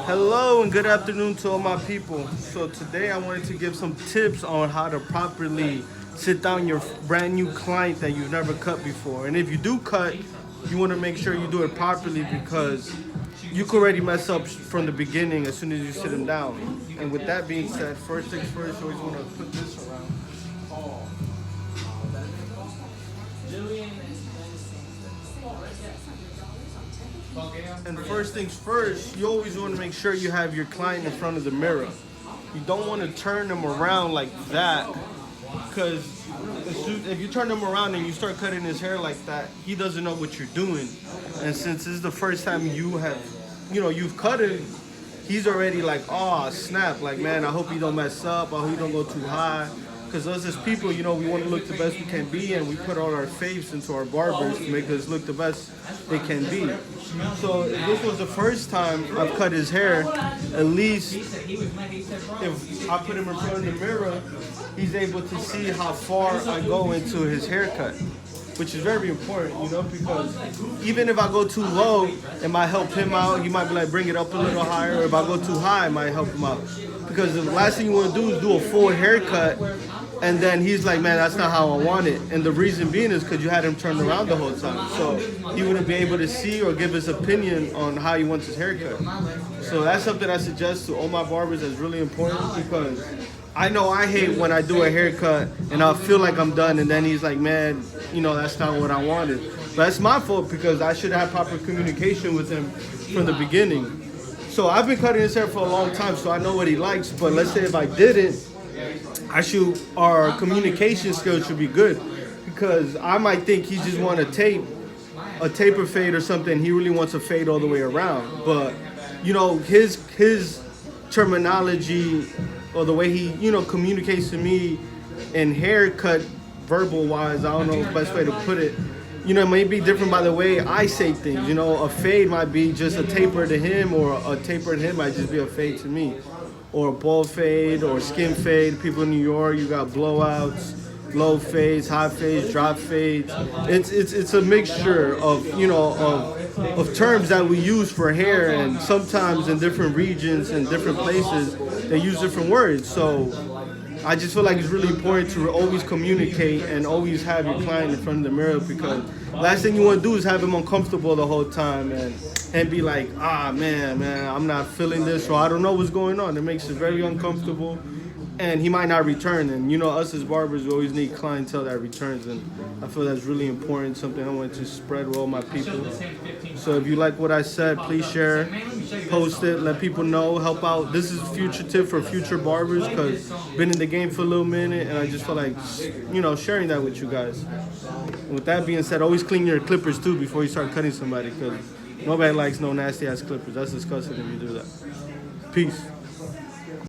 Hello and good afternoon to all my people. So today I wanted to give some tips on how to properly sit down your brand new client that you've never cut before. And if you do cut, you want to make sure you do it properly because you could already mess up from the beginning as soon as you sit them down. And with that being said, first things first, you always want to put this around. And first things first, you always want to make sure you have your client in front of the mirror. You don't want to turn them around like that because if you turn him around and you start cutting his hair like that, he doesn't know what you're doing. And since this is the first time you've cut him, he's already like, oh, snap. Like, man, I hope he don't mess up. I hope he don't go too high. Because us as people, we want to look the best we can be, and we put all our faiths into our barbers to make us look the best they can be. So if this was the first time I've cut his hair, at least if I put him in front of the mirror, he's able to see how far I go into his haircut, which is very important, because even if I go too low, it might help him out. He might be like, bring it up a little higher. Or if I go too high, it might help him out. Because the last thing you want to do is do a full haircut, and then he's like, man, that's not how I want it. And the reason being is because you had him turned around the whole time. So he wouldn't be able to see or give his opinion on how he wants his haircut. So that's something I suggest to all my barbers that's really important, because I know I hate when I do a haircut and I feel like I'm done, and then he's like, man, that's not what I wanted. But that's my fault because I should have proper communication with him from the beginning. So I've been cutting his hair for a long time, so I know what he likes. But let's say if I didn't, our communication skills should be good, because I might think he just want a taper fade or something. He really wants a fade all the way around. But his terminology or the way he communicates to me in haircut, verbal wise, I don't know the best way to put it. It may be different by the way I say things. A fade might be just a taper to him, or a taper to him might just be a fade to me. Or a bald fade, or skin fade. People in New York, you got blowouts, low fades, high fades, drop fades. It's a mixture of of terms that we use for hair, and sometimes in different regions and different places they use different words. So I just feel like it's really important to always communicate and always have your client in front of the mirror, because last thing you want to do is have him uncomfortable the whole time and be like, man, I'm not feeling this, or I don't know what's going on. It makes it very uncomfortable, and he might not return. And us as barbers, we always need clientele that returns, and I feel that's really important, something I want to spread with all my people. So if you like what I said, please share, post it, let people know, help out. This is a future tip for future barbers, because been in the game for a little minute, and I just feel like sharing that with you guys. And with that being said, always clean your clippers too before you start cutting somebody, because nobody likes no nasty ass clippers. That's disgusting if you do that. Peace.